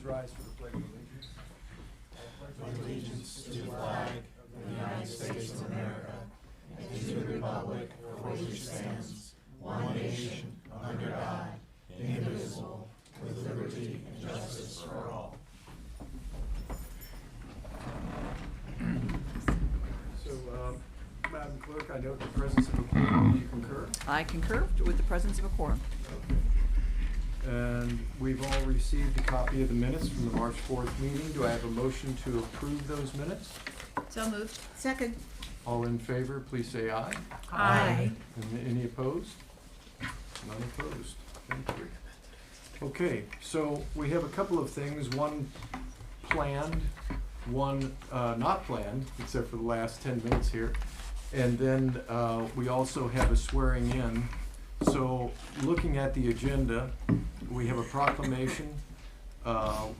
rise for the Pledge of Allegiance. Allegiance to the flag of the United States of America and to the republic for which it stands, one nation, under God, indivisible, with liberty and justice for all. So, Madam Clerk, I note the presence of a quorum. Do you concur? I concur with the presence of a quorum. And we've all received a copy of the minutes from the March 4th meeting. Do I have a motion to approve those minutes? So moved. Second. All in favor, please say aye. Aye. And any opposed? None opposed. Thank you. Okay, so we have a couple of things, one planned, one not planned, except for the last 10 minutes here. And then we also have a swearing in. So looking at the agenda, we have a proclamation.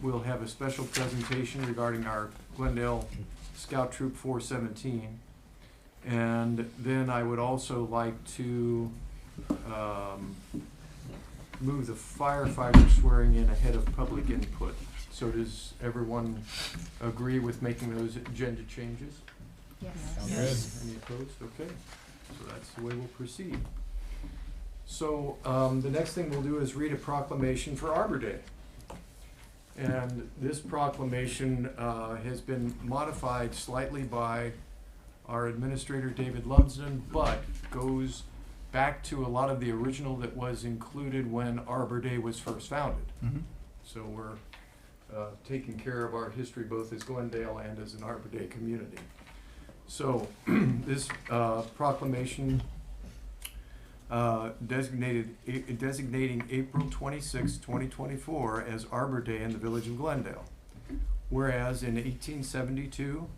We'll have a special presentation regarding our Glendale Scout Troop 417. And then I would also like to move the firefighter swearing in ahead of public input. So does everyone agree with making those agenda changes? Yes. Any opposed? Okay, so that's the way we'll proceed. So the next thing we'll do is read a proclamation for Arbor Day. And this proclamation has been modified slightly by our administrator, David Lumsden, but goes back to a lot of the original that was included when Arbor Day was first founded. Mm-hmm. So we're taking care of our history both as Glendale and as an Arbor Day community. So this proclamation designating April 26, 2024 as Arbor Day in the village of Glendale. Whereas in 1872,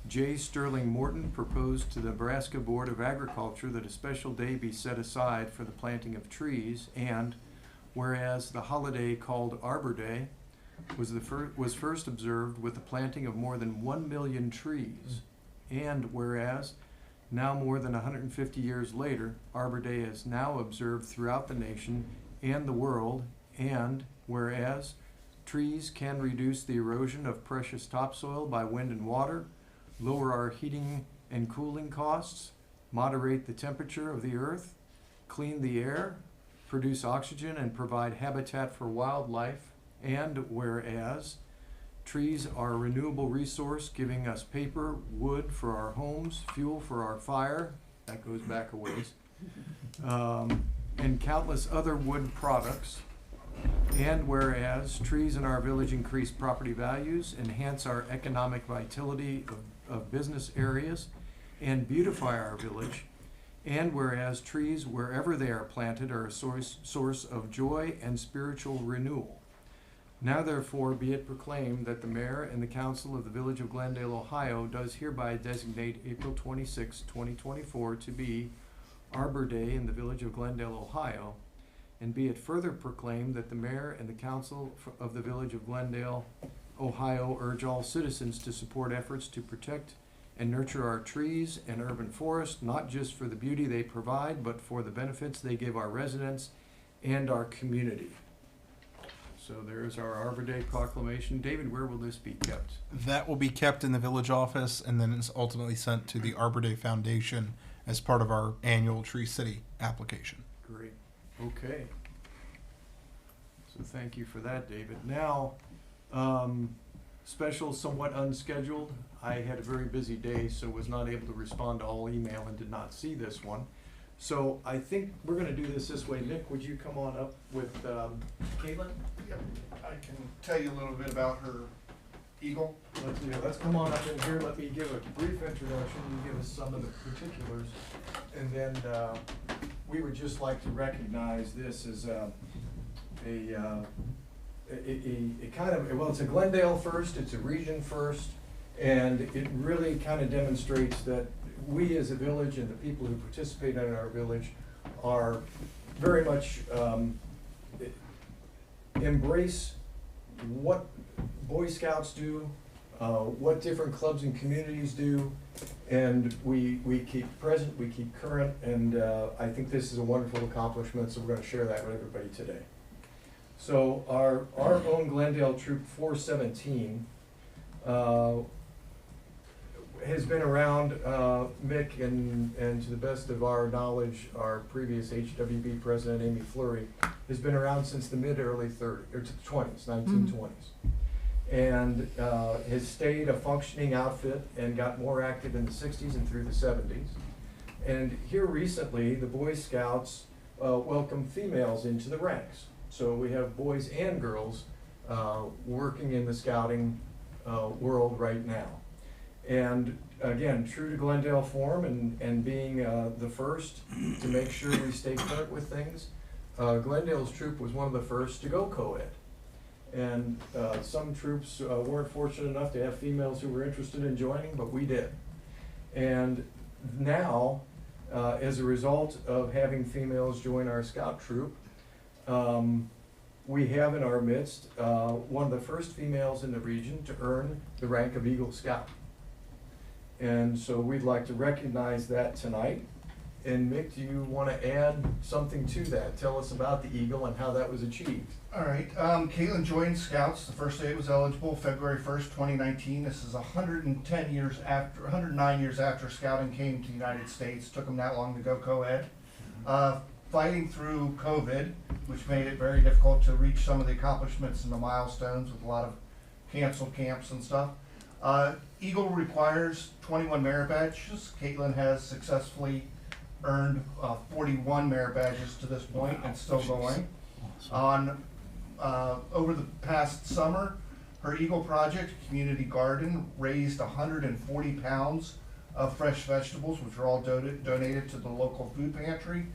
J. Sterling Morton proposed to the Nebraska Board of Agriculture that a special day be set aside for the planting of trees, and whereas the holiday called Arbor Day was first observed with the planting of more than 1 million trees, and whereas now more than 150 years later, Arbor Day is now observed throughout the nation and the world, and whereas trees can reduce the erosion of precious topsoil by wind and water, lower our heating and cooling costs, moderate the temperature of the earth, clean the air, produce oxygen, and provide habitat for wildlife, and whereas trees are a renewable resource giving us paper, wood for our homes, fuel for our fire, that goes back a ways, and countless other wood products. And whereas trees in our village increase property values, enhance our economic vitality of business areas, and beautify our village. And whereas trees, wherever they are planted, are a source of joy and spiritual renewal. Now therefore be it proclaimed that the mayor and the council of the village of Glendale, Ohio does hereby designate April 26, 2024 to be Arbor Day in the village of Glendale, Ohio. And be it further proclaimed that the mayor and the council of the village of Glendale, Ohio urge all citizens to support efforts to protect and nurture our trees and urban forests, not just for the beauty they provide, but for the benefits they give our residents and our community. So there's our Arbor Day proclamation. David, where will this be kept? That will be kept in the village office, and then it's ultimately sent to the Arbor Day Foundation as part of our annual Tree City application. Great. Okay. So thank you for that, David. Now, special, somewhat unscheduled. I had a very busy day, so was not able to respond to all email and did not see this one. So I think we're going to do this way. Nick, would you come on up with Caitlin? Yep, I can tell you a little bit about her eagle. Let's come on up in here. Let me give a brief introduction. You give us some of the particulars, and then we would just like to recognize this as a kind of, well, it's a Glendale first, it's a region first, and it really kind of demonstrates that we as a village and the people who participate in our village are very much embrace what Boy Scouts do, what different clubs and communities do, and we keep present, we keep current, and I think this is a wonderful accomplishment, so we're going to share that with everybody today. So our own Glendale Troop 417 has been around, Mick, and to the best of our knowledge, our previous HWB president, Amy Fleury, has been around since the mid-early 20s, 1920s. And has stayed a functioning outfit and got more active in the 60s and through the 70s. And here recently, the Boy Scouts welcomed females into the ranks. So we have boys and girls working in the scouting world right now. And again, true to Glendale form and being the first to make sure we stay current with things, Glendale's troop was one of the first to go co-ed. And some troops weren't fortunate enough to have females who were interested in joining, but we did. And now, as a result of having females join our scout troop, we have in our midst one of the first females in the region to earn the rank of Eagle Scout. And so we'd like to recognize that tonight. And Mick, do you want to add something to that? Tell us about the Eagle and how that was achieved. All right, Caitlin joined Scouts the first day it was eligible, February 1st, 2019. This is 109 years after Scouting came to the United States. Took them that long to go co-ed. Fighting through COVID, which made it very difficult to reach some of the accomplishments and the milestones with a lot of canceled camps and stuff. Eagle requires 21 merit badges. Caitlin has successfully earned 41 merit badges to this point and still going. Over the past summer, her Eagle Project Community Garden raised 140 pounds of fresh vegetables, which are all donated to the local food pantry.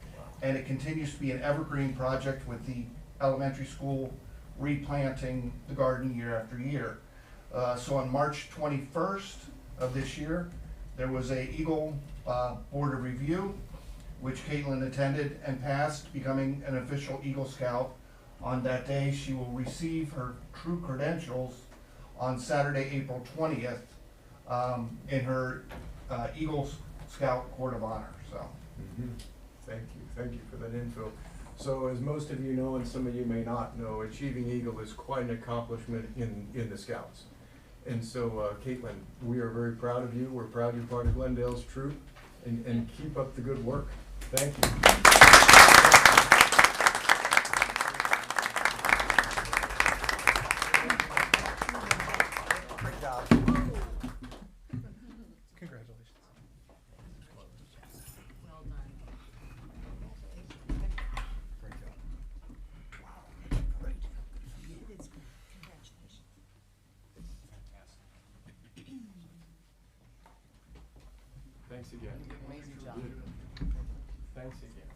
And it continues to be an evergreen project with the elementary school replanting the garden year after year. So on March 21st of this year, there was a Eagle Board of Review, which Caitlin attended and passed, becoming an official Eagle Scout. On that day, she will receive her true credentials on Saturday, April 20th, in her Eagle Scout Court of Honor. So, Thank you for that info. So as most of you know, and some of you may not know, achieving Eagle is quite an accomplishment in the Scouts. And so, Caitlin, we are very proud of you. We're proud you're part of Glendale's troop, and keep up the good work. Thank you. Great job. Congratulations. Well done. Great job. Thanks again. Amazing job. Thanks again.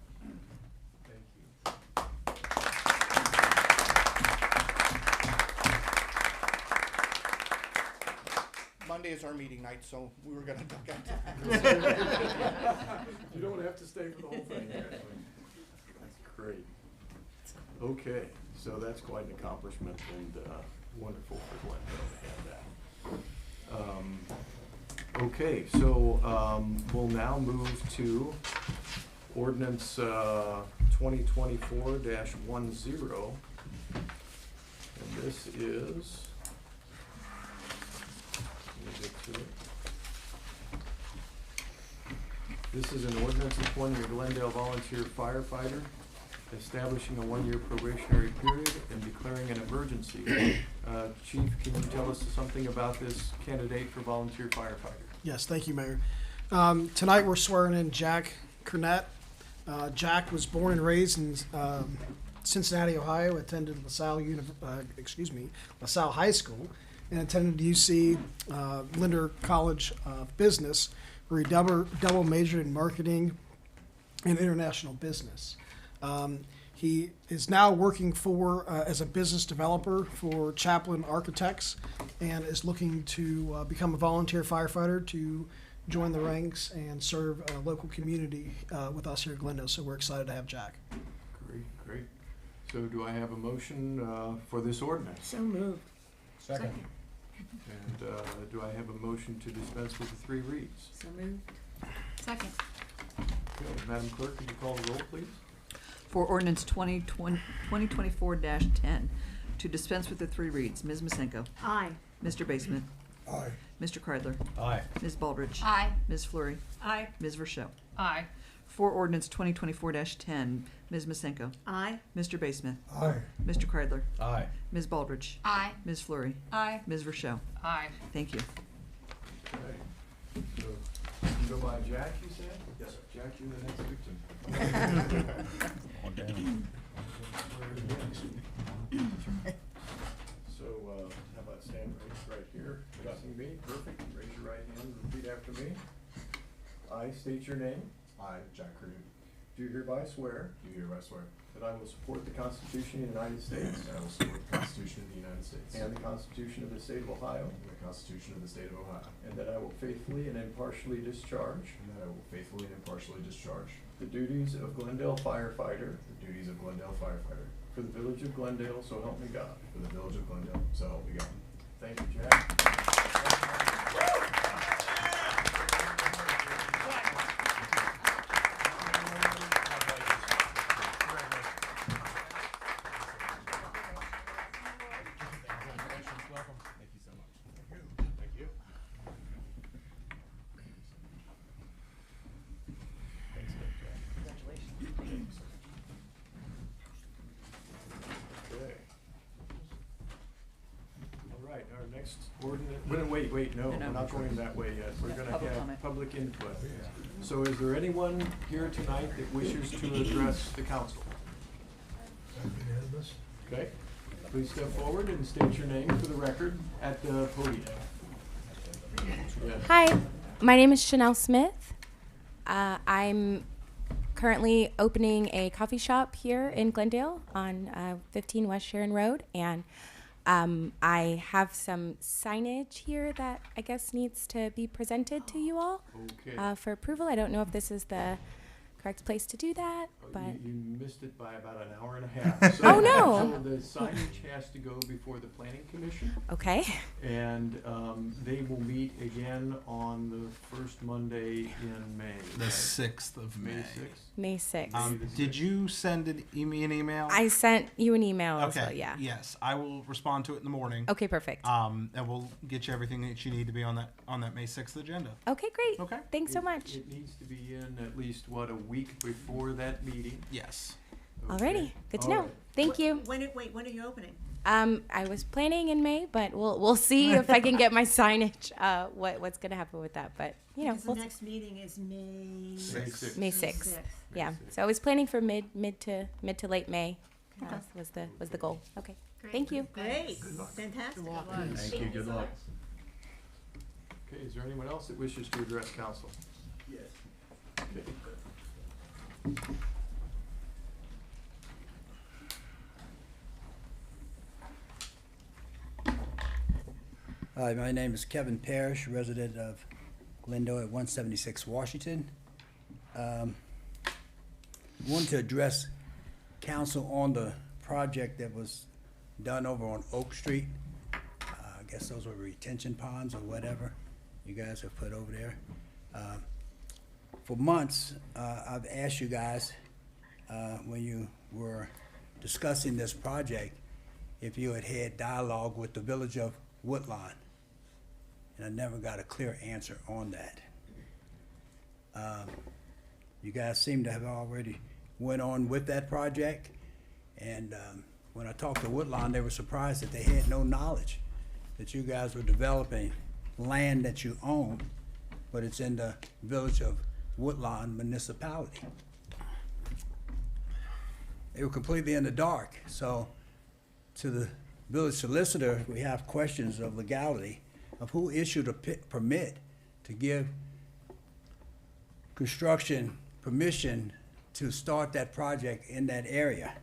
Thank you. Monday is our meeting night, so we were going to duck out. You don't have to stay for the whole thing, actually. That's great. Okay, so that's quite an accomplishment and wonderful for Glendale to have that. Okay, so we'll now move to ordinance 2024-10. And this is, let me get to it. This is an ordinance appointing a Glendale volunteer firefighter, establishing a one-year probationary period, and declaring an emergency. Chief, can you tell us something about this candidate for volunteer firefighter? Yes, thank you, Mayor. Tonight we're swearing in Jack Cornett. Jack was born and raised in Cincinnati, Ohio, attended LaSalle High School, and attended UC Linder College of Business, where he double majored in marketing and international business. He is now working as a business developer for Chaplin Architects, and is looking to become a volunteer firefighter to join the ranks and serve a local community with us here at Glendale. So we're excited to have Jack. Great. So do I have a motion for this ordinance? So moved. Second. And do I have a motion to dispense with the 3 reads? So moved. Second. Okay, Madam Clerk, could you call the roll, please? For ordinance 2024-10, to dispense with the three reads. Ms. Masenko. Aye. Mr. Baseman. Aye. Mr. Kreidler. Aye. Ms. Baldridge. Aye. Ms. Fleury. Aye. Ms. Rochelle. Aye. For ordinance 2024-10, Ms. Masenko. Aye. Mr. Baseman. Aye. Mr. Kreidler. Aye. Ms. Baldridge. Aye. Ms. Fleury. Aye. Ms. Rochelle. Aye. Thank you. Okay. So, you go by Jack, you said? Yes, sir. Jack, you're the next victim. So, how about stand right here, facing me, perfect, raise your right hand, and repeat after me. I state your name, I, Jack Creed, do hereby swear do hereby swear that I will support the Constitution of the United States that I will support the Constitution of the United States and the Constitution of the State of Ohio, and the Constitution of the State of Ohio, and that I will faithfully and impartially discharge and that I will faithfully and impartially discharge the duties of Glendale firefighter the duties of Glendale firefighter for the Village of Glendale, so help me God. for the Village of Glendale, so help me God. Thank you, Jack. Thank you so much. Thank you. Okay. All right, our next ordinance, wait, no, No, we're not going that way yet. We're Yeah, gonna public have comment. public input. So is there anyone here tonight that wishes to address the council? Okay, please step forward and state your name for the record at the podium. Yes. Hi, my name is Chanel Smith. I'm currently opening a coffee shop here in Glendale on 15 West Sharon Road, and I have some signage here that I guess needs to be presented to you all Okay. for approval. I don't know if this is the correct place to do that, Oh, but You missed it by about an hour and a half. Oh, no. So the signage has to go before the planning commission, okay. and they will meet again on the first Monday in May. The right? 6th of May. May 6th? May 6th. the Did 6th. you send me an email? I sent you an email okay. as well, yeah. Yes, I will respond to it in the morning. Okay, perfect. And we'll get you everything that you need to be on that May 6th agenda. Okay, great. Okay. Thanks so It- much. It needs to be in at least, what, a week before that meeting? Yes. Okay. Alrighty, good to All know. right. Thank you. When are you opening? I was planning in May, but we'll see if I can get my signage. What's gonna happen with that? But you know, Because we'll the next meeting is May. May 6th. May 6th. May Yeah. 6th. So I was planning for mid to late May. Okay. Was the goal? Okay. Thank you. Great, fantastic. Thank you, good luck. Okay, is there anyone else that wishes to address council? Yes. Okay. Hi, my name is Kevin Parrish, resident of Glendale at 176 Washington. Wanted to address council on the project that was done over on Oak Street. I guess those were retention ponds or whatever you guys have put over there. For months, I've asked you guys, when you were discussing this project, if you had had dialogue with the village of Woodlawn, and I never got a clear answer on that. You guys seem to have already went on with that project, and when I talked to Woodlawn, they were surprised that they had no knowledge that you guys were developing land that you own, but it's in the village of Woodlawn municipality. They were completely in the dark, so to the village solicitor, we have questions of legality of who issued a permit to give construction permission to start that project in that area.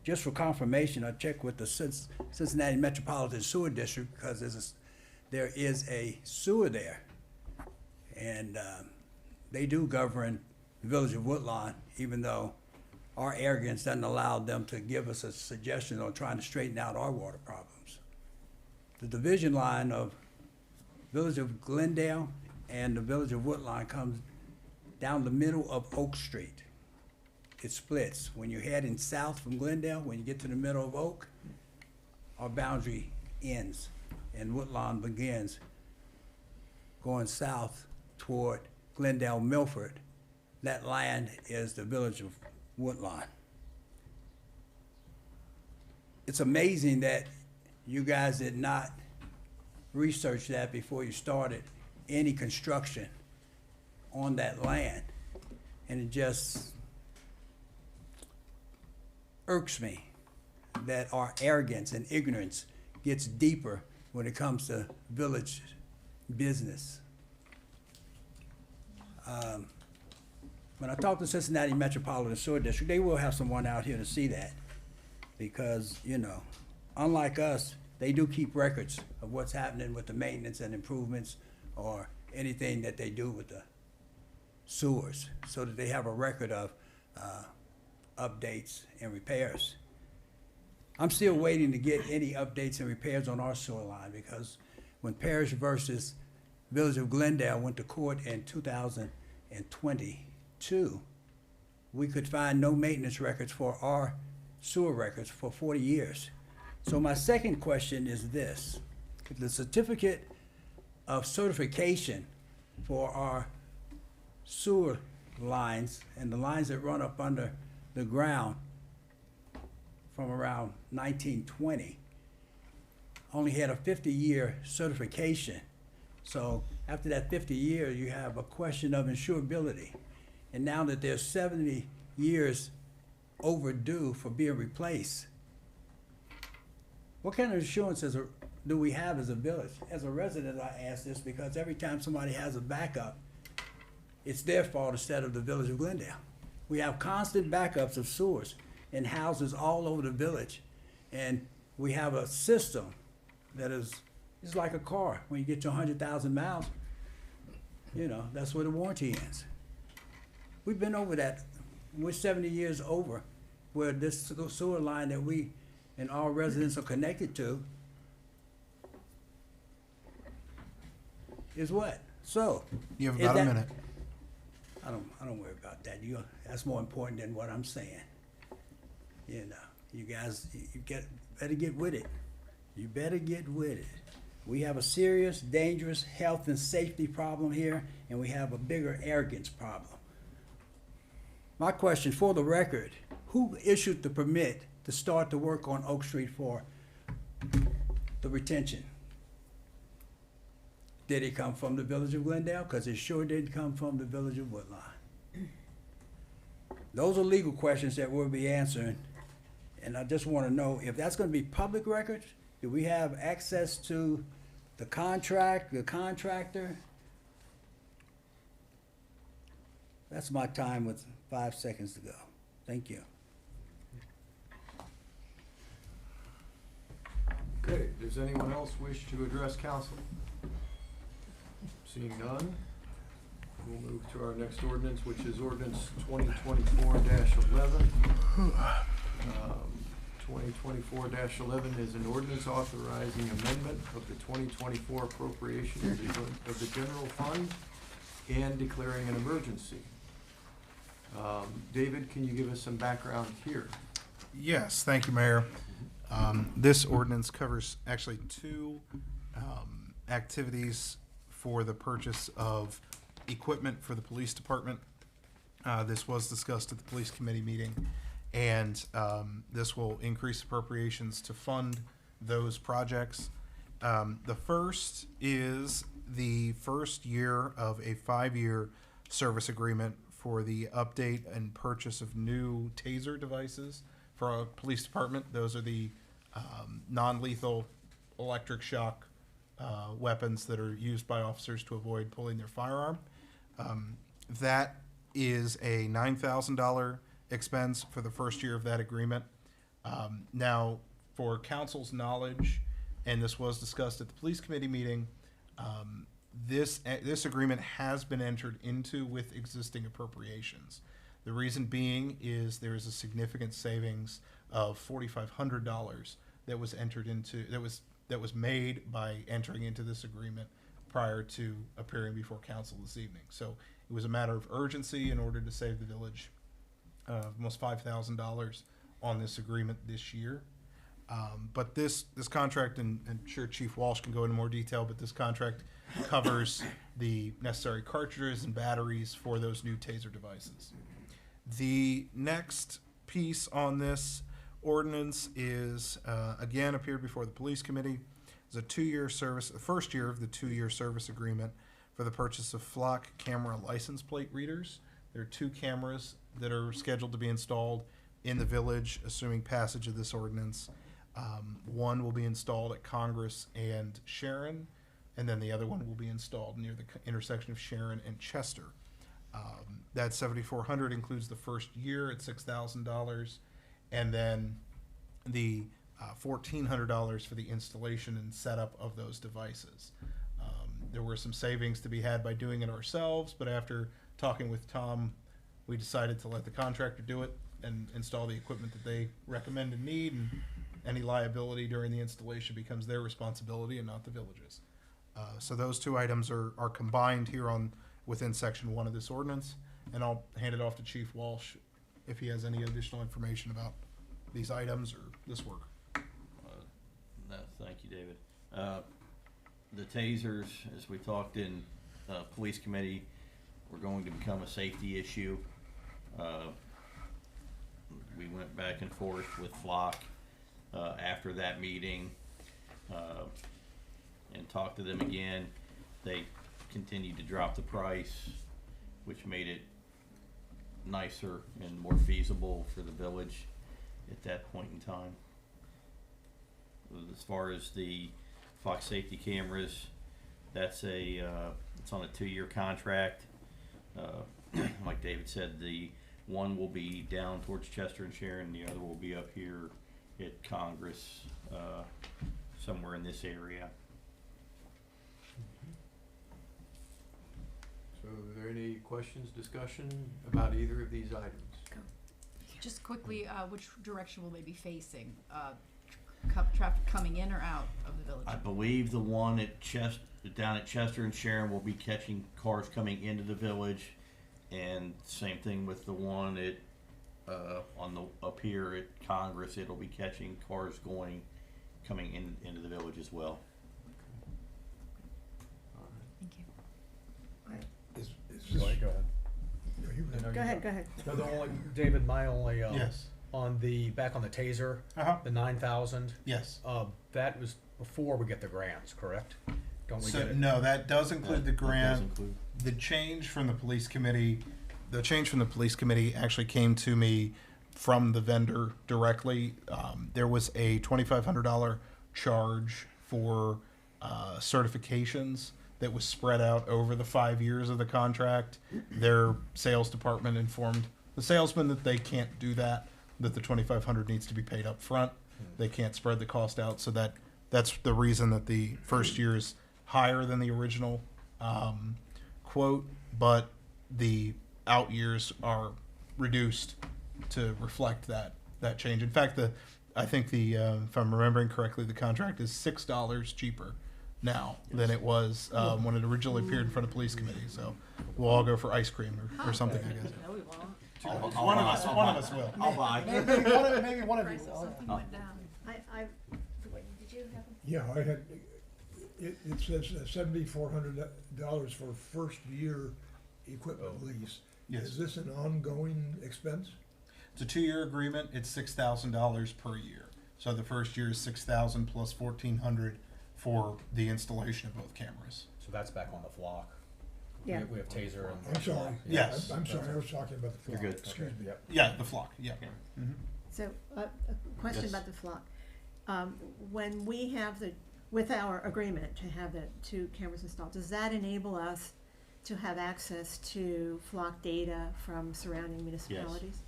Just for confirmation, I checked with the Cincinnati Metropolitan Sewer District because there is a sewer there. And they do govern the village of Woodlawn, even though our arrogance doesn't allow them to give us a suggestion on trying to straighten out our water problems. The division line of village of Glendale and the village of Woodlawn comes down the middle of Oak Street. it splits. When you're heading south from Glendale, when you get to the middle of Oak, our boundary ends and Woodlawn begins. Going south toward Glendale, Milford, that land is the village of Woodlawn. It's amazing that you guys did not research that before you started any construction on that land. And it just irks me that our arrogance and ignorance gets deeper when it comes to village business. When I talk to Cincinnati Metropolitan Sewer District, they will have someone out here to see that. Because, you know, unlike us, they do keep records of what's happening with the maintenance and improvements or anything that they do with the sewers, so that they have a record of updates and repairs. I'm still waiting to get any updates and repairs on our sewer line, because when Parish versus Village of Glendale went to court in 2022, we could find no maintenance records for our sewer records for 40 years. So my second question is this: the certificate of certification for our sewer lines and the lines that run up under the ground from around 1920 only had a 50-year certification. So after that 50 years, you have a question of insurability. And now that they're 70 years overdue for being replaced, what kind of insurances do we have as a village? As a resident, I ask this because every time somebody has a backup, it's their fault instead of the Village of Glendale. We have constant backups of sewers in houses all over the village. And we have a system that is like a car. When you get to 100,000 miles, you know, that's where the warranty ends. We've been over that. We're 70 years over where this sewer line that we and all residents are connected to is what? So. You have is about a that- minute. I don't worry about that. That's more important than what I'm saying. You know, you guys, better get with it. You better get with it. We have a serious, dangerous health and safety problem here, and we have a bigger arrogance problem. My question, for the record, who issued the permit to start the work on Oak Street for the retention? Did it come from the Village of Glendale? Because it sure did come from the Village of Woodlawn. Those are legal questions that we'll be answering. And I just want to know if that's going to be public records. Do we have access to the contract, the contractor? That's my time with 5 seconds to go. Thank you. Okay, does anyone else wish to address council? Seeing none, we'll move to our next ordinance, which is ordinance 2024-11. 2024-11 is an ordinance authorizing amendment of the 2024 appropriation of the general fund and declaring an emergency. David, can you give us some background here? Yes, thank you, Mayor. This ordinance covers actually two activities for the purchase of equipment for the police department. This was discussed at the police committee meeting, and this will increase appropriations to fund those projects. The first is the first year of a 5-year service agreement for the update and purchase of new taser devices for our police department. Those are the non-lethal electric shock weapons that are used by officers to avoid pulling their firearm. That is a $9,000 expense for the first year of that agreement. Now, for council's knowledge, and this was discussed at the police committee meeting, this agreement has been entered into with existing appropriations. The reason being is there is a significant savings of $4,500 that was entered into, that was made by entering into this agreement prior to appearing before council this evening. So it was a matter of urgency in order to save the village almost $5,000 on this agreement this year. But this contract, and I'm sure Chief Walsh can go into more detail, but this contract covers the necessary cartridges and batteries for those new taser devices. The next piece on this ordinance is, again, appeared before the police committee. It's a 2-year service, the first year of the 2-year service agreement for the purchase of flock camera license plate readers. There are 2 cameras that are scheduled to be installed in the village, assuming passage of this ordinance. One will be installed at Congress and Sharon, and then the other one will be installed near the intersection of Sharon and Chester. That $7,400 includes the first year at $6,000, and then the $1,400 for the installation and setup of those devices. There were some savings to be had by doing it ourselves, but after talking with Tom, we decided to let the contractor do it and install the equipment that they recommend and need, and any liability during the installation becomes their responsibility and not the village's. So those 2 items are combined here within section 1 of this ordinance, and I'll hand it off to Chief Walsh if he has any additional information about these items or this work. No, thank you, David. The tasers, as we talked in police committee, were going to become a safety issue. We went back and forth with Flock after that meeting and talked to them again. They continued to drop the price, which made it nicer and more feasible for the village at that point in time. As far as the Fox safety cameras, that's it's on a 2-year contract. Like David said, the one will be down towards Chester and Sharon, the other will be up here at Congress, somewhere in this area. So are there any questions, discussion about either of these items? Just quickly, which direction will they be facing? Traffic coming in or out of the village? I believe the one at down at Chester and Sharon will be catching cars coming into the village, and same thing with the one at up here at Congress. It'll be catching cars coming into the village as well. Thank you. Go ahead. Go ahead. No, the only, David, my only, Yes. back on the taser, the 9,000, Yes. that was before we get the grants, correct? Don't we So, get it? no, that does include the That does grant. include- The change from the police committee actually came to me from the vendor directly. There was a $2,500 charge for certifications that was spread out over the 5 years of the contract. Their sales department informed the salesman that they can't do that, that the $2,500 needs to be paid up front. They can't spread the cost out, so that's the reason that the first year is higher than the original quote, but the out years are reduced to reflect that change. In fact, I think if I'm remembering correctly, the contract is $6 cheaper now than it was when it originally appeared in front of police committee. So we'll all go for ice cream or something, I guess. No, we won't. One of us will. I'll buy. Maybe one of you Price of will. something went down. Did you have? Yeah, I had, it says $7,400 for first year equipment lease. Yes. Is this an ongoing expense? It's a 2-year agreement. It's $6,000 per year. So the first year is $6,000 plus $1,400 for the installation of both cameras. So that's back on the flock. Yeah. We have taser and. I'm sorry. Yes. I'm sorry, I was talking about the You're flock. good. Excuse me. Yep. Yeah, the flock. Yeah. Okay. Mm-hmm. So, a question Yes. about the flock. When we have with our agreement to have the 2 cameras installed, does that enable us to have access to flock data from surrounding municipalities?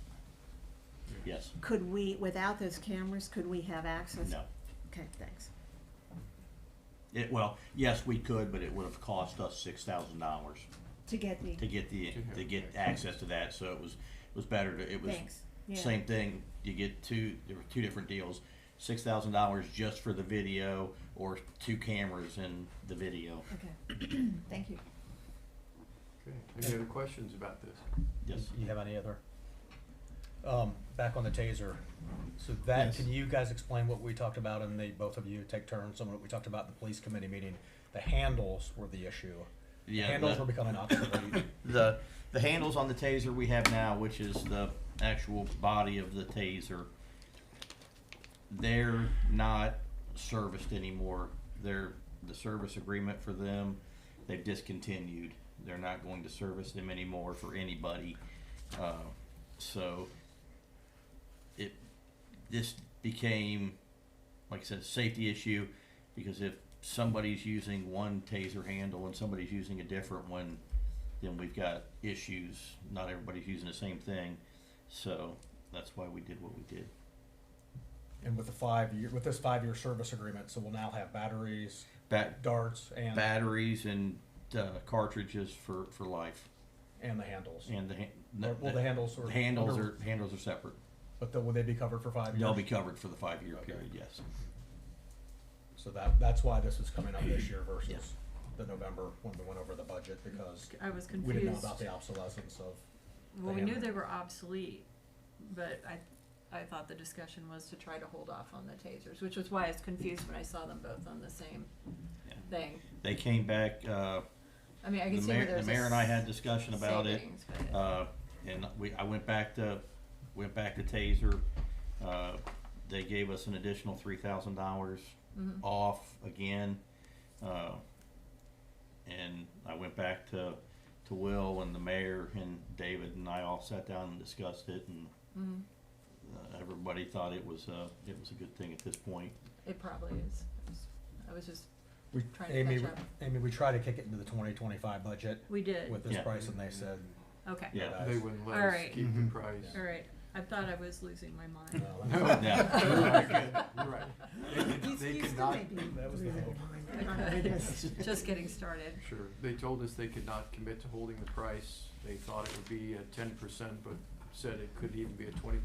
Yes. Could we, without those cameras, could we have access? No. Okay, thanks. Well, yes, we could, but it would have cost us $6,000 To get the, to get access to that. So it was better to. It was thanks. Yeah. same thing. You get there were 2 different deals. $6,000 just for the video, or 2 cameras in the video. Okay, thank you. Okay, any other questions about this? Yes. You have any other? Back on the taser. So that, Yes. can you guys explain what we talked about, and both of you take turns, some of what we talked about in the police committee meeting? The handles were the issue. Yeah, Handles were becoming obsolete. The handles on the taser we have now, which is the actual body of the taser, they're not serviced anymore. The service agreement for them, they've discontinued. They're not going to service them anymore for anybody. So this became, like I said, a safety issue, because if somebody's using one taser handle and somebody's using a different one, then we've got issues. Not everybody's using the same thing. So that's why we did what we did. And with this 5-year service agreement, so we'll now have batteries, darts, and batteries and cartridges for life. And the handles. And the handles are handles are separate. But will they be covered for 5 years? They'll be covered for the 5-year period. Yes. So that's why this is coming up this year versus the November when we went over the budget, because I was confused. we didn't know about the obsolescence of. Well, we knew they were obsolete, but I thought the discussion was to try to hold off on the tasers, which was why I was confused when I saw them both on the same thing. They came back. I mean, I can see where there's the mayor and I had discussion about savings, it, but and I went back to taser. They gave us an additional $3,000 off again, and I went back to Will and the mayor and David, and I all sat down and discussed it, and everybody thought it was a good thing at this point. it probably is. I was just trying to Amy, catch up. Amy, we tried to kick it into the 2025 budget. We did. With this price, and they said. Okay. Yeah. They wouldn't let All us right. keep the price. All right. I thought I was losing my mind. No, you're right. They could not. That was the hope. Just getting started. Sure. They told us they could not commit to holding the price. They thought it would be at 10%, but said it could even be a 20%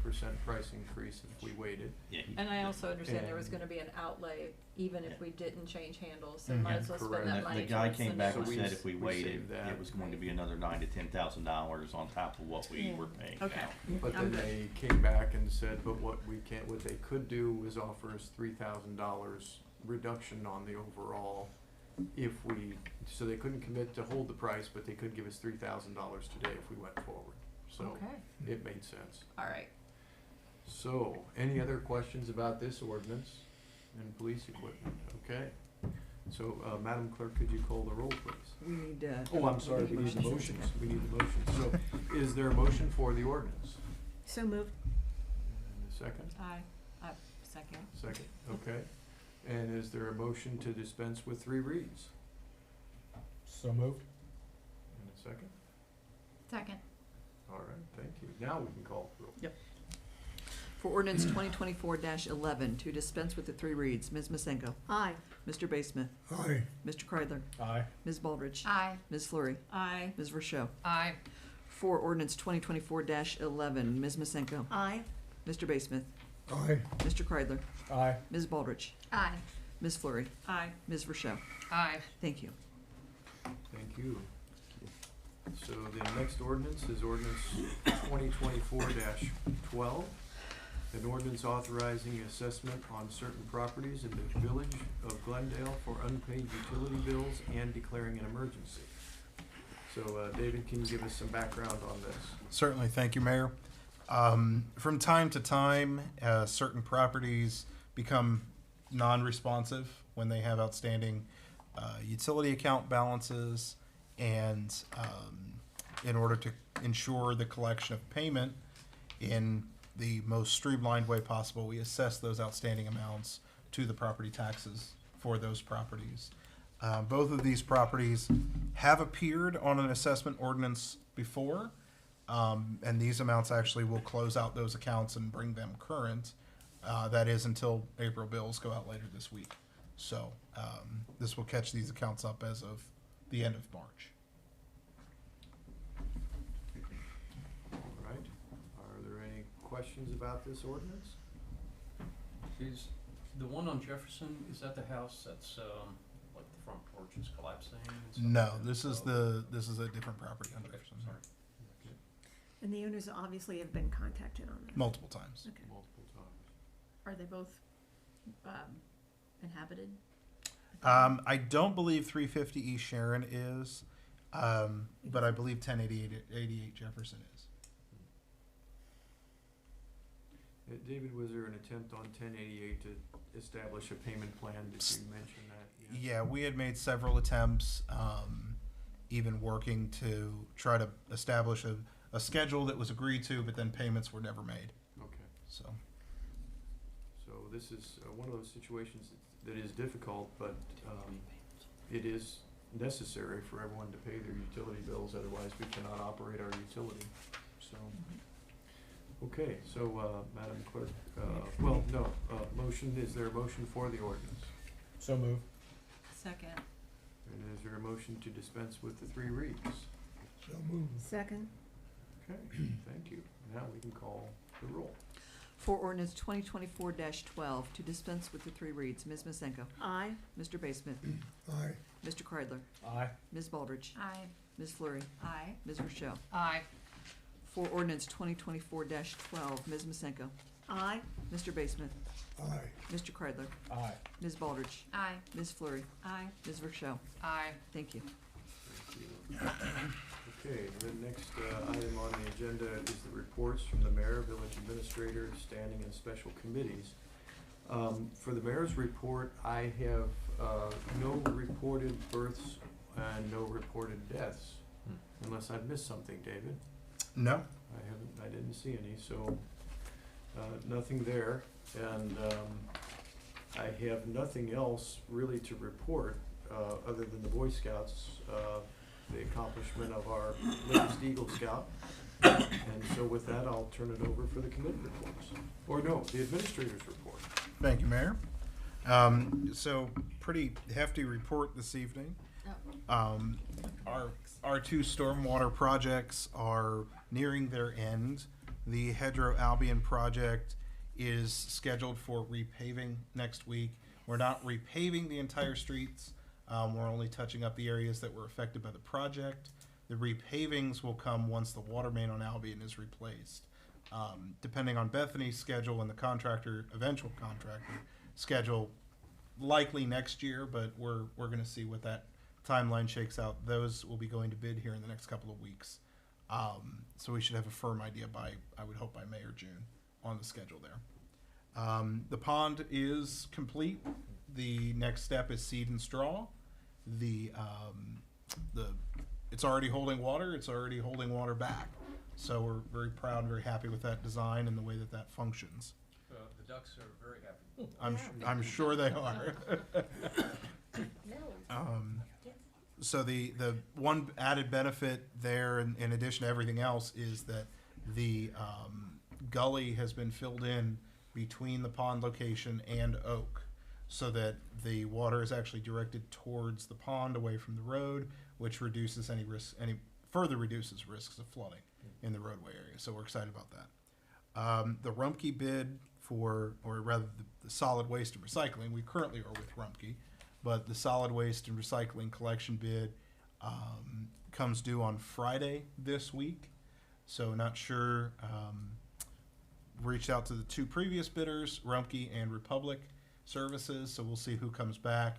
price increase if we waited. Yeah. And I also understand there was And- gonna be an outlay, even if we didn't change handles, so Mhm. might as well spend Correct. that And money. the guy towards came the back new and So one. said if we we waited, saved that. it was going to be another $9,000 to $10,000 on top of what we were paying Okay. now. But I'm then good. they came back and said, but what they could do was offer us $3,000 reduction on the overall so they couldn't commit to hold the price, but they could give us $3,000 today if we went forward. So Okay. it made sense. All right. So, any other questions about this ordinance and police equipment? Okay. So, Madam Clerk, could you call the roll, please? We need, Oh, I'm sorry, we need the motions. We need the motions. So, is there a motion for the ordinance? So moved. And a second? Aye. Second. Second, okay. And is there a motion to dispense with 3 reads? So moved. And a second? Second. All right, thank you. Now we can call the roll. Yep. For ordinance 2024-11, to dispense with the 3 reads, Ms. Masenko. Aye. Mr. Basemuth. Aye. Mr. Kreidler. Aye. Ms. Baldridge. Aye. Ms. Fleury. Aye. Ms. Rochelle. Aye. For ordinance 2024-11, Ms. Masenko. Aye. Mr. Basemuth. Aye. Mr. Kreidler. Aye. Ms. Baldridge. Aye. Ms. Fleury. Aye. Ms. Rochelle. Aye. Thank you. Thank you. So the next ordinance is ordinance 2024-12. An ordinance authorizing assessment on certain properties in the village of Glendale for unpaid utility bills and declaring an emergency. So, David, can you give us some background on this? Certainly, thank you, Mayor. From time to time, certain properties become non-responsive when they have outstanding utility account balances, and in order to ensure the collection of payment in the most streamlined way possible, we assess those outstanding amounts to the property taxes for those properties. Both of these properties have appeared on an assessment ordinance before, and these amounts actually will close out those accounts and bring them current. That is until April bills go out later this week. So this will catch these accounts up as of the end of March. All right. Are there any questions about this ordinance? Is the one on Jefferson, is that the house that's, like the front porch is collapsing? and stuff No, like that? this is Oh, this is a different property on okay, Jefferson. sorry. And the owners obviously have been contacted on that. multiple times. Okay. Multiple times. Are they both, inhabited? I don't believe 350 East Sharon is, but I believe 1088 Jefferson is. David, was there an attempt on 1088 to establish a payment plan? Did you mention that? Yeah, we had made several attempts, even working to try to establish a schedule that was agreed to, but then payments were never made. Okay. So, This is one of those situations that is difficult, but it is necessary for everyone to pay their utility bills, otherwise we cannot operate our utility. So, okay, so Madam Clerk, motion, is there a motion for the ordinance? So move. Second. And is there a motion to dispense with the 3 reads? So moved. Second? Okay, thank you. Now we can call the roll. For ordinance 2024-12, to dispense with the 3 reads, Ms. Masenko. Aye. Mr. Basemuth. Aye. Mr. Kreidler. Aye. Ms. Baldridge. Aye. Ms. Fleury. Aye. Ms. Rochelle. Aye. For ordinance 2024-12, Ms. Masenko. Aye. Mr. Basemuth. Aye. Mr. Kreidler. Aye. Ms. Baldridge. Aye. Ms. Fleury. Aye. Ms. Rochelle. Aye. Thank you. Thank you. Okay, the next item on the agenda is the reports from the mayor, village administrator, standing and special committees. For the mayor's report, I have no reported births and no reported deaths, unless I've missed something, David. no. I didn't see any, so nothing there. And I have nothing else really to report other than the Boy Scouts, the accomplishment of our latest Eagle Scout. And so with that, I'll turn it over for the committee reports. Or no, the administrator's report. Thank you, Mayor. So pretty hefty report this evening. Our 2 stormwater projects are nearing their end. The Hedgerow Albion project is scheduled for repaving next week. We're not repaving the entire streets. We're only touching up the areas that were affected by the project. The repavings will come once the water main on Albion is replaced. Depending on Bethany's schedule and the eventual contractor schedule, likely next year, but we're going to see what that timeline shakes out. Those will be going to bid here in the next couple of weeks. So we should have a firm idea by, I would hope, by May or June on the schedule there. The pond is complete. The next step is seed and straw. It's already holding water. It's already holding water back. So we're very proud and very happy with that design and the way that that functions. The ducks are very happy. I'm sure they are. So the one added benefit there, in addition to everything else, is that the gully has been filled in between the pond location and Oak, so that the water is actually directed towards the pond, away from the road, which reduces further reduces risks of flooding in the roadway area. So we're excited about that. The Rumpke bid or rather the solid waste and recycling, we currently are with Rumpke, but the solid waste and recycling collection bid comes due on Friday this week. So not sure. Reached out to the 2 previous bidders, Rumpke and Republic Services, so we'll see who comes back.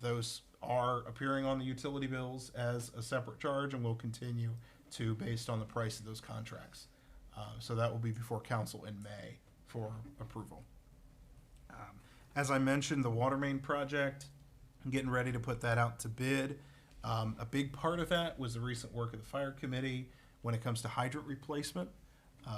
Those are appearing on the utility bills as a separate charge and will continue to based on the price of those contracts. So that will be before council in May for approval. As I mentioned, the water main project, I'm getting ready to put that out to bid. A big part of that was the recent work of the fire committee when it comes to hydrant replacement.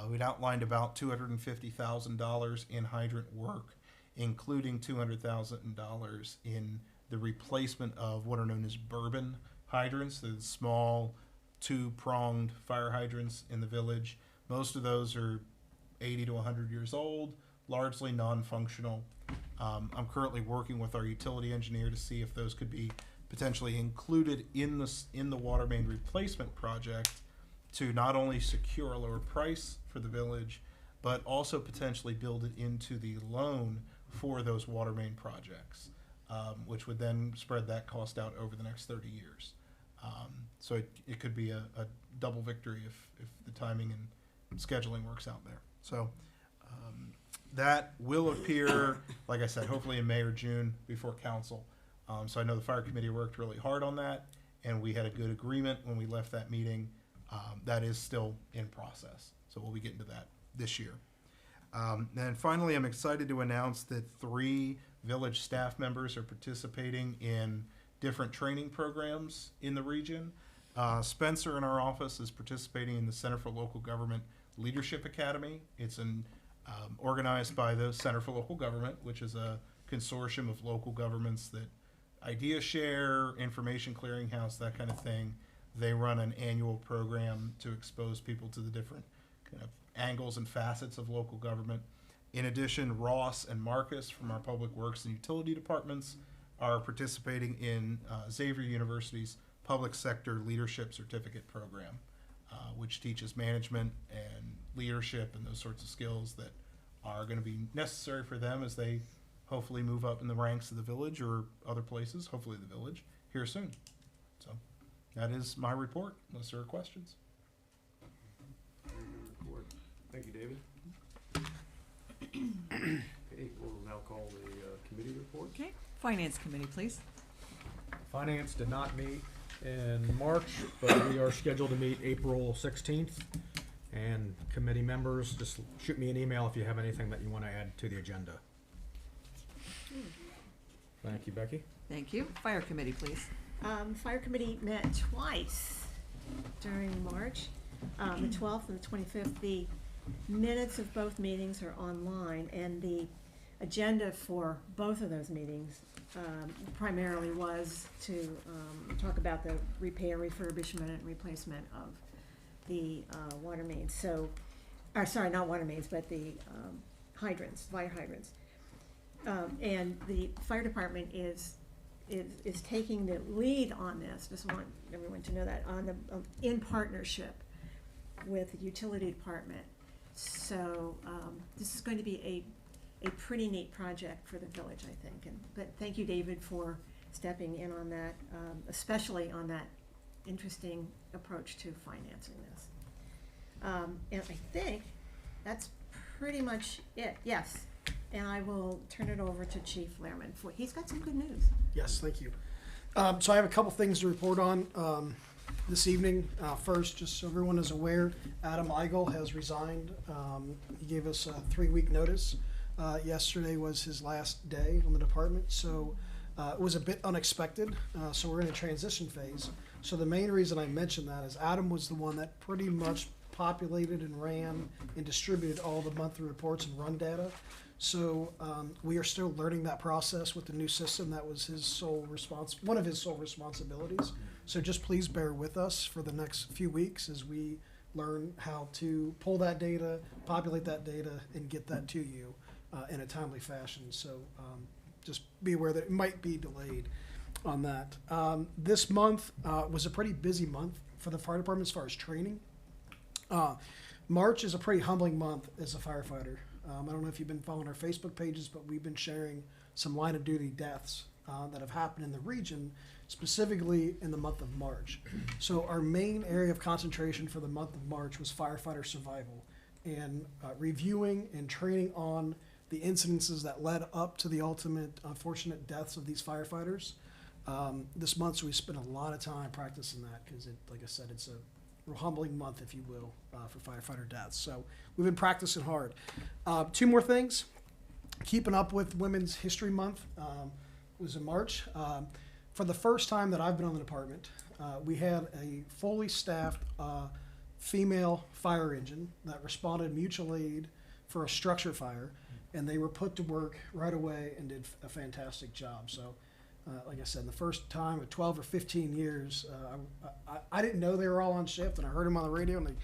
We'd outlined about $250,000 in hydrant work, including $200,000 in the replacement of what are known as bourbon hydrants, the small 2-pronged fire hydrants in the village. Most of those are 80 to 100 years old, largely non-functional. I'm currently working with our utility engineer to see if those could be potentially included in the water main replacement project to not only secure a lower price for the village, but also potentially build it into the loan for those water main projects, which would then spread that cost out over the next 30 years. So it could be a double victory if the timing and scheduling works out there. So that will appear, like I said, hopefully in May or June before council. So I know the fire committee worked really hard on that, and we had a good agreement when we left that meeting. That is still in process, so we'll be getting to that this year. And finally, I'm excited to announce that 3 village staff members are participating in different training programs in the region. Spencer in our office is participating in the Center for Local Government Leadership Academy. It's organized by the Center for Local Government, which is a consortium of local governments that idea share, information clearinghouse, that kind of thing. They run an annual program to expose people to the different kind of angles and facets of local government. In addition, Ross and Marcus from our Public Works and Utility departments are participating in Xavier University's Public Sector Leadership Certificate program, which teaches management and leadership and those sorts of skills that are going to be necessary for them as they hopefully move up in the ranks of the village or other places, hopefully the village, here soon. So that is my report, unless there are questions. Very good report. Thank you, David. Okay, we'll now call the committee report. Okay, Finance Committee, please. Finance did not meet in March, but we are scheduled to meet April 16th. And committee members, just shoot me an email if you have anything that you want to add to the agenda. Thank you, Becky. Thank you. Fire Committee, please. Fire Committee met twice during March, the 12th and the 25th. The minutes of both meetings are online, and the agenda for both of those meetings primarily was to talk about the repair, refurbishment, and replacement of the water mains. So, or sorry, not water mains, but the hydrants, fire hydrants. And the fire department is taking the lead on this. Just want everyone to know that in partnership with the utility department. So this is going to be a pretty neat project for the village, I think. But thank you, David, for stepping in on that, especially on that interesting approach to financing this. And I think that's pretty much it. Yes. And I will turn it over to Chief Lehrman for, he's got some good news. Yes, thank you. So I have a couple things to report on this evening. First, just so everyone is aware, Adam Eigel has resigned. He gave us a 3-week notice. Yesterday was his last day on the department, so it was a bit unexpected. So we're in a transition phase. So the main reason I mentioned that is Adam was the one that pretty much populated and ran and distributed all the monthly reports and run data. So we are still learning that process with the new system. That was his one of his sole responsibilities. So just please bear with us for the next few weeks as we learn how to pull that data, populate that data, and get that to you in a timely fashion. So just be aware that it might be delayed on that. This month was a pretty busy month for the fire department as far as training. March is a pretty humbling month as a firefighter. I don't know if you've been following our Facebook pages, but we've been sharing some line of duty deaths that have happened in the region, specifically in the month of March. So our main area of concentration for the month of March was firefighter survival and reviewing and training on the incidences that led up to the ultimate unfortunate deaths of these firefighters. This month, so we spent a lot of time practicing that because, like I said, it's a real humbling month, if you will, for firefighter deaths. So we've been practicing hard. 2 more things. Keeping up with Women's History Month was in March. For the first time that I've been on the department, we had a fully staffed female fire engine that responded mutual aid for a structure fire, and they were put to work right away and did a fantastic job. So like I said, the first time in 12 or 15 years, I didn't know they were all on shift, and I heard them on the radio, and they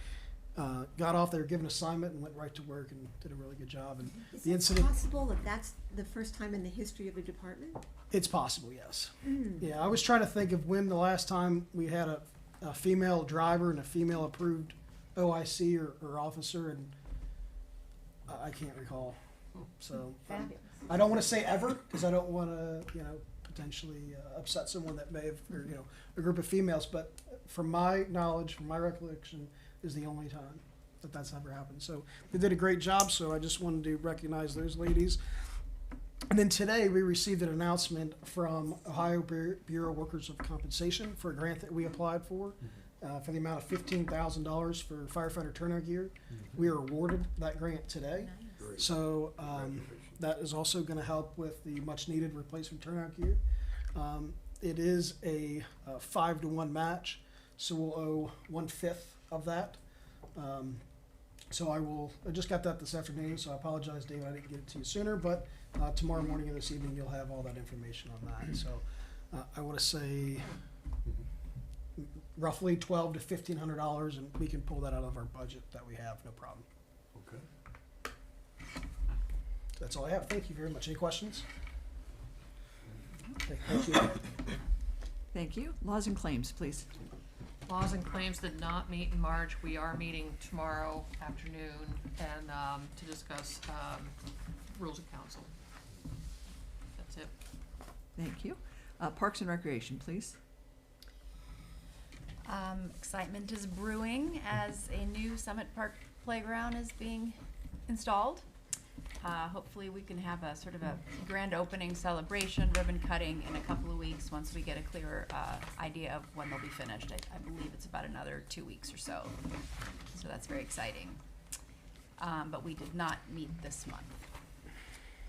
got off, they were given an assignment and went right to work and did a really good job. And Is the it incident, possible that that's the first time in the history of the department? it's possible, yes. Yeah, I was trying to think of when the last time we had a female driver and a female approved OIC or officer, and I can't recall. So Fabulous. I don't want to say ever, because I don't want to, potentially upset someone that may have, or, a group of females, but from my knowledge, from my recollection, is the only time that that's ever happened. So they did a great job, so I just wanted to recognize those ladies. And then today, we received an announcement from Ohio Bureau of Workers of Compensation for a grant that we applied for the amount of $15,000 for firefighter turnout gear. We are awarded that grant today. So that is also going to help with the much-needed replacement turnout gear. It is a 5-to-1 match, so we'll owe 1/5 of that. So I just got that this afternoon, so I apologize, David, I didn't get it to you sooner, but tomorrow morning and this evening, you'll have all that information on that. So I want to say roughly $1,200 to $1,500, and we can pull that out of our budget that we have, no problem. Okay. That's all I have. Thank you very much. Any questions? Okay, thank you. Thank you. Laws and claims, please. Laws and claims did not meet in March. We are meeting tomorrow afternoon and to discuss rules of council. That's it. Thank you. Parks and Recreation, please. Excitement is brewing as a new Summit Park playground is being installed. Hopefully we can have a sort of a grand opening celebration, ribbon cutting in a couple of weeks once we get a clearer idea of when they'll be finished. I believe it's about another 2 weeks or so. So that's very exciting. But we did not meet this month.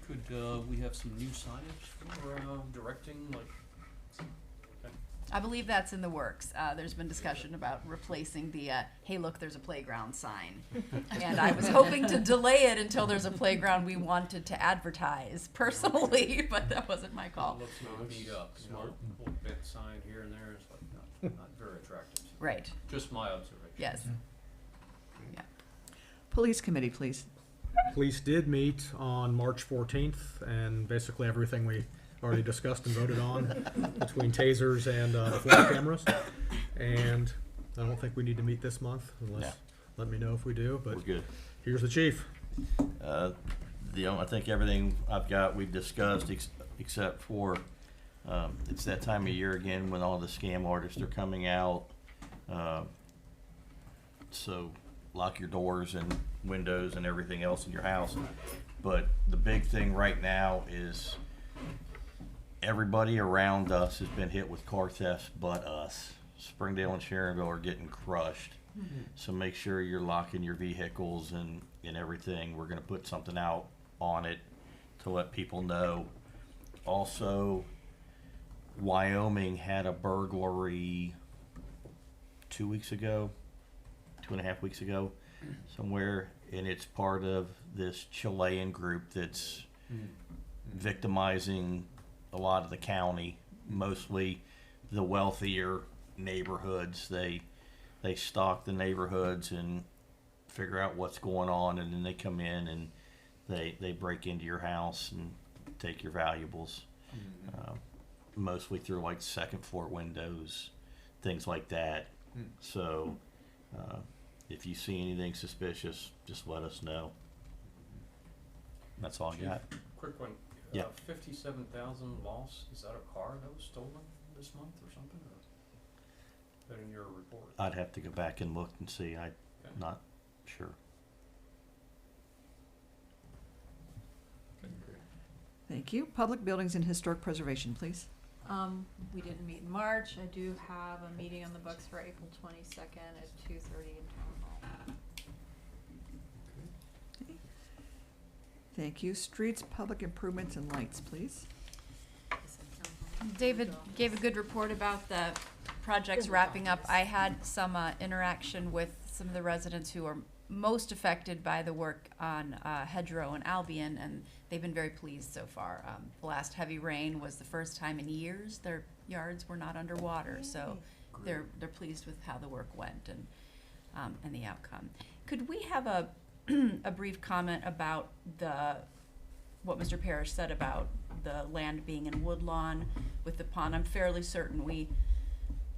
Could we have some new signage for directing, like? I believe that's in the works. There's been discussion about replacing the, hey, look, there's a playground sign. And I was hoping to delay it until there's a playground we wanted to advertise personally, but that wasn't my call. It looks beat up, you know, a little bent sign here and there is like not very attractive. Right. Just my observation. Yes. Yeah. Police Committee, please. Police did meet on March 14th, and basically everything we already discussed and voted on between tasers and the flash cameras. And I don't think we need to meet this month unless, let me know if we do, but We're good. Here's the chief. I think everything I've got we've discussed except for it's that time of year again when all the scam artists are coming out. So lock your doors and windows and everything else in your house. But the big thing right now is everybody around us has been hit with car thefts but us. Springdale and Sharonville are getting crushed. So make sure you're locking your vehicles and everything. We're going to put something out on it to let people know. Also, Wyoming had a burglary 2 weeks ago, 2.5 weeks ago, somewhere, and it's part of this Chilean group that's victimizing a lot of the county, mostly the wealthier neighborhoods. They stalk the neighborhoods and figure out what's going on, and then they come in and they break into your house and take your valuables, mostly through like second floor windows, things like that. So if you see anything suspicious, just let us know. That's all I got. Quick one. Yeah. 57,000 loss. Is that a car that was stolen this month or something? Or is that in your report? I'd have to go back and look and see. I'm not sure. Thank you. Public Buildings and Historic Preservation, please. We didn't meet in March. I do have a meeting on the books for April 22nd at 2:30 in Town Hall. Okay. Thank you. Streets, Public Improvements, and Lights, please. David gave a good report about the projects wrapping up. I had some interaction with some of the residents who are most affected by the work on Hedgerow and Albion, and they've been very pleased so far. The last heavy rain was the first time in years their yards were not underwater, so they're pleased with how the work went and the outcome. Could we have a a brief comment about what Mr. Parrish said about the land being in Woodlawn with the pond? I'm fairly certain we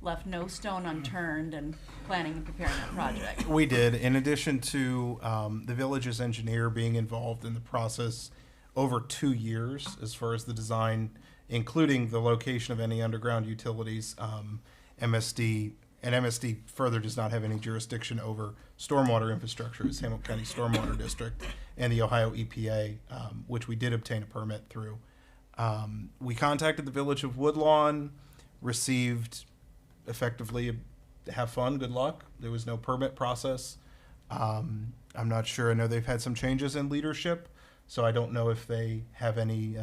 left no stone unturned and planning and preparing that project. We did. In addition to the village's engineer being involved in the process, over 2 years as far as the design, including the location of any underground utilities. MSD further does not have any jurisdiction over stormwater infrastructure. It's Hamilton County Stormwater District and the Ohio EPA, which we did obtain a permit through. We contacted the Village of Woodlawn, received effectively have fun, good luck. There was no permit process. I'm not sure. I know they've had some changes in leadership, so I don't know if they have any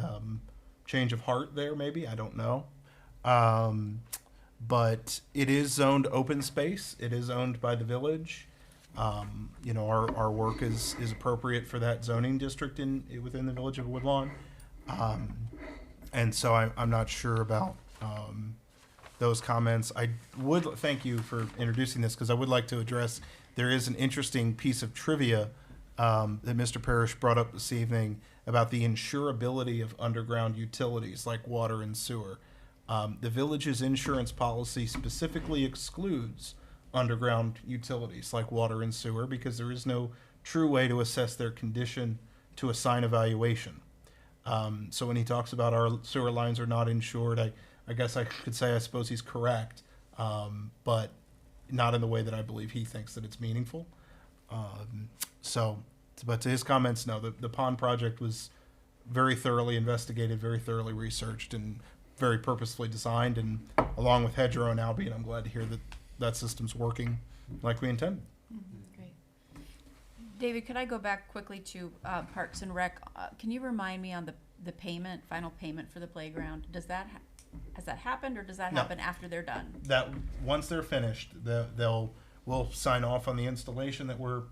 change of heart there, maybe. I don't know. But it is zoned open space. It is owned by the village. You know, our work is appropriate for that zoning district within the Village of Woodlawn. And so I'm not sure about those comments. I would thank you for introducing this because I would like to address, there is an interesting piece of trivia that Mr. Parrish brought up this evening about the insurability of underground utilities like water and sewer. The village's insurance policy specifically excludes underground utilities like water and sewer because there is no true way to assess their condition to assign a valuation. So when he talks about our sewer lines are not insured, I guess I could say I suppose he's correct, but not in the way that I believe he thinks that it's meaningful. But to his comments, no, the pond project was very thoroughly investigated, very thoroughly researched, and very purposefully designed. And along with Hedgerow and Albion, I'm glad to hear that that system's working like we intended. Great. David, could I go back quickly to Parks and Rec? Can you remind me on the payment, final payment for the playground? Has that happened, or does that happen after they're done? That once they're finished, we'll sign off on the installation that we're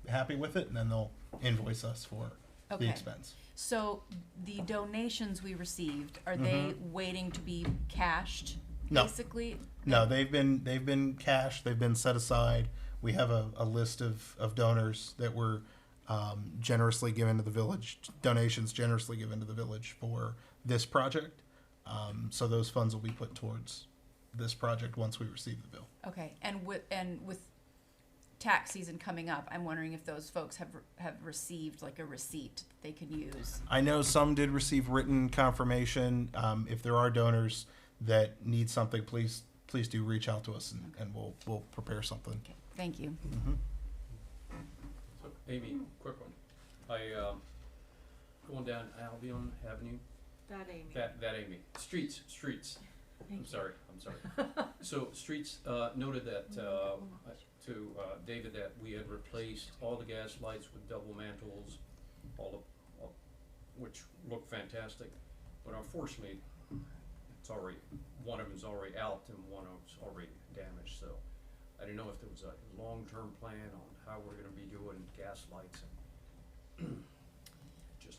happy with it, and then they'll invoice us for the expense. So the donations we received, are they waiting to be cashed? No. Basically? No, they've been cashed. They've been set aside. We have a list of donors that were generously given to the village, donations generously given to the village for this project. So those funds will be put towards this project once we receive the bill. Okay, and with tax season coming up, I'm wondering if those folks have received like a receipt that they can use. I know some did receive written confirmation. If there are donors that need something, please do reach out to us, and we'll prepare something. Okay, thank you. So, Amy, quick one. Going down Albion Avenue. That Amy. That Amy. Streets. I'm sorry. So streets, noted that, to David, that we had replaced all the gas lights with double mantles, which look fantastic. But unfortunately, one of them is already out and one of them's already damaged. So I didn't know if there was a long-term plan on how we're gonna be doing gas lights and just.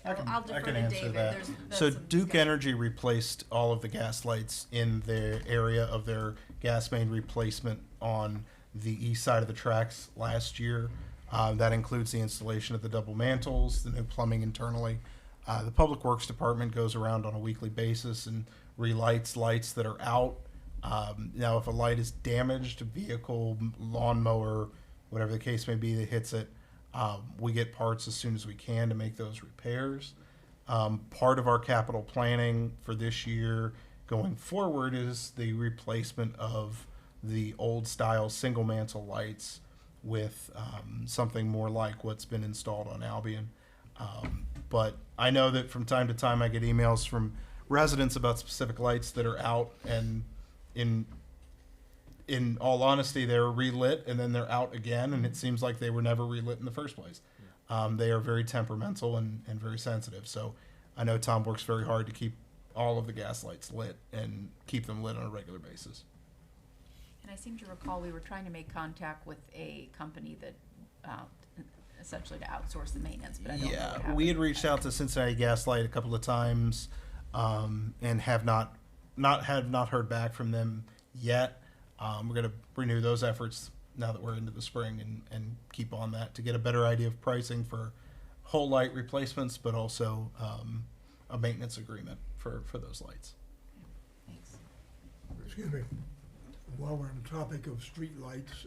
I'll defer to answer David. that. There's So some Duke discussion. Energy replaced all of the gas lights in their area of their gas main replacement on the east side of the tracks last year. That includes the installation of the double mantles, the new plumbing internally. The Public Works Department goes around on a weekly basis and relights lights that are out. Now, if a light is damaged, a vehicle, lawnmower, whatever the case may be that hits it, we get parts as soon as we can to make those repairs. Part of our capital planning for this year going forward is the replacement of the old style single mantle lights with something more like what's been installed on Albion. But I know that from time to time I get emails from residents about specific lights that are out, and in all honesty, they're relit and then they're out again, and it seems like they were never relit in the first place. They are very temperamental and very sensitive. So I know Tom works very hard to keep all of the gas lights lit and keep them lit on a regular basis. And I seem to recall we were trying to make contact with a company that essentially to outsource the maintenance, but I don't know what happened. We had reached out to Cincinnati Gas Light a couple of times, and have not heard back from them yet. We're going to renew those efforts now that we're into the spring and keep on that to get a better idea of pricing for whole light replacements, but also a maintenance agreement for those lights. Thanks. Excuse me. While we're on the topic of street lights,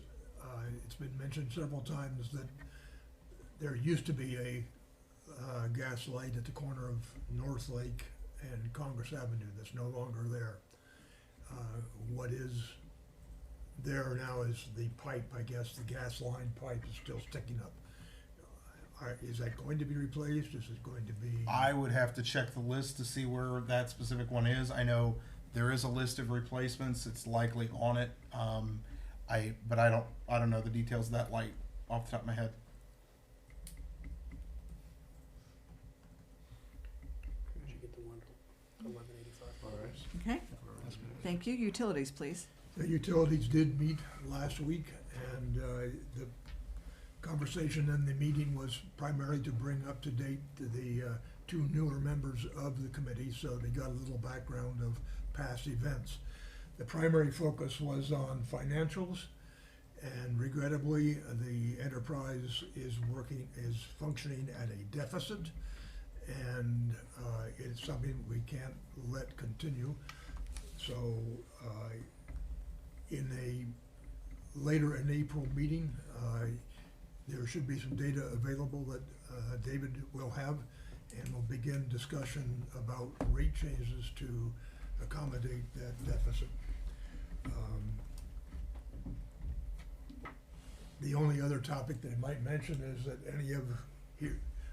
it's been mentioned several times that there used to be a gas light at the corner of North Lake and Congress Avenue that's no longer there. What is there now is the pipe, I guess, the gas line pipe is still sticking up. Is that going to be replaced? Is it going to be? I would have to check the list to see where that specific one is. I know there is a list of replacements. It's likely on it. But I don't know the details of that light off the top of my head. Did you get the one, 1185? All right. Okay, thank you. Utilities, please. The utilities did meet last week, and the conversation in the meeting was primarily to bring up to date the two newer members of the committee, so they got a little background of past events. The primary focus was on financials, and regrettably, the enterprise is functioning at a deficit, and it's something we can't let continue. So later in April meeting, there should be some data available that David will have, and we'll begin discussion about rate changes to accommodate that deficit. The only other topic that I might mention is that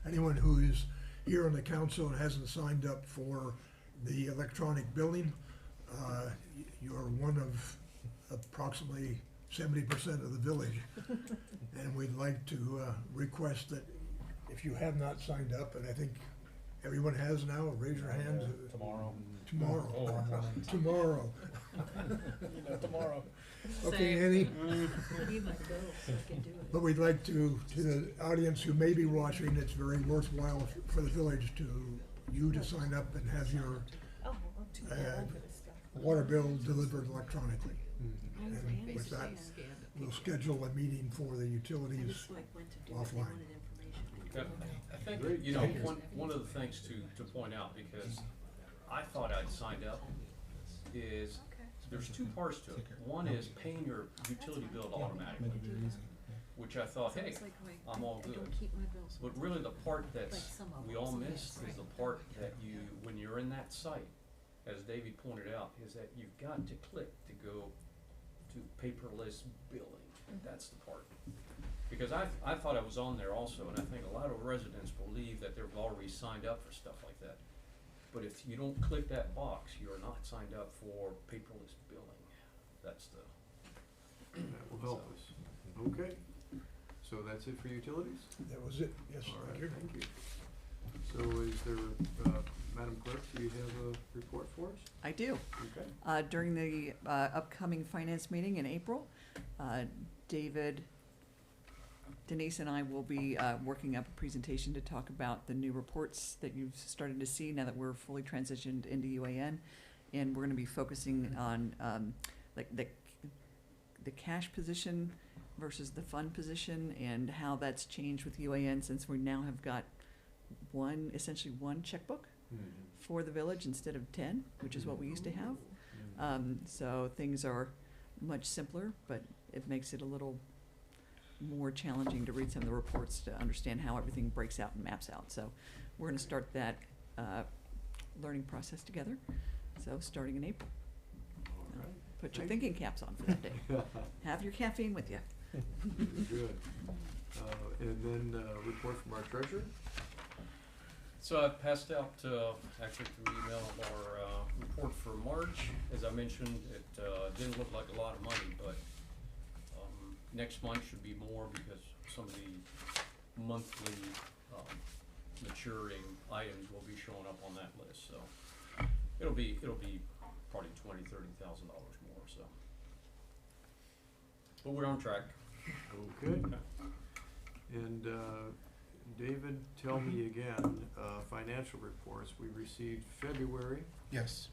anyone who is here on the council and hasn't signed up for the electronic billing, you're one of approximately 70% of the village. And we'd like to request that if you have not signed up, and I think everyone has now, raise your hand. Tomorrow. Tomorrow. Oh, Tomorrow. Tomorrow. Okay, Annie? But we'd like to the audience who may be watching, it's very worthwhile for the village to sign up and have your water bill delivered electronically. And with that, we'll schedule a meeting for the utilities offline. I think, one of the things to point out, because I thought I'd signed up, is there's two parts to it. One is paying your utility bill automatically, which I thought, hey, I'm all good. But really the part that we all miss is the part that when you're in that site, as David pointed out, is that you've got to click to go to paperless billing. That's the part. Because I thought I was on there also, and I think a lot of residents believe that they've already signed up for stuff like that. But if you don't click that box, you are not signed up for paperless billing. That's the. That will help us. Okay. So that's it for utilities? That was it, yes, All right, thank you. So is there, Madam Clerk, do you have a report for us? I do. Okay. During the upcoming finance meeting in April, David, Denise, and I will be working up a presentation to talk about the new reports that you've started to see now that we're fully transitioned into UAN. And we're going to be focusing on like the cash position versus the fund position and how that's changed with UAN since we now have got essentially one checkbook for the village instead of 10, which is what we used to have. So things are much simpler, but it makes it a little more challenging to read some of the reports to understand how everything breaks out and maps out. So we're going to start that learning process together. So starting in April. All right. Put your thinking caps on for that day. Have your caffeine with you. Good. And then report from our treasurer. So I passed out, actually through email, our report for March. As I mentioned, it didn't look like a lot of money, but next month should be more because some of the monthly maturing items will be showing up on that list. So it'll be probably $20,000–$30,000 more. So, but we're on track. Okay. And David, tell me again, financial reports. We received February. Yes.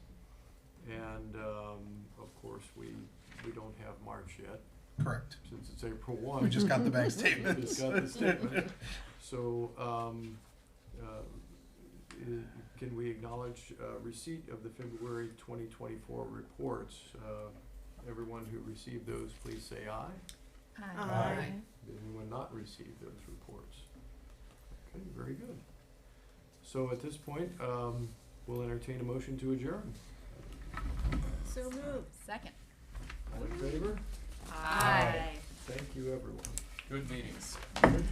And of course, we don't have March yet. Correct. Since it's April 1. We just got the bank statements. We just got the statement. So can we acknowledge receipt of the February 2024 reports? Everyone who received those, please say aye. Aye. Did anyone not receive those reports? Okay, very good. So at this point, we'll entertain a motion to adjourn. So moved. Second. All in favor? Aye. Thank you, everyone. Good meetings. Good.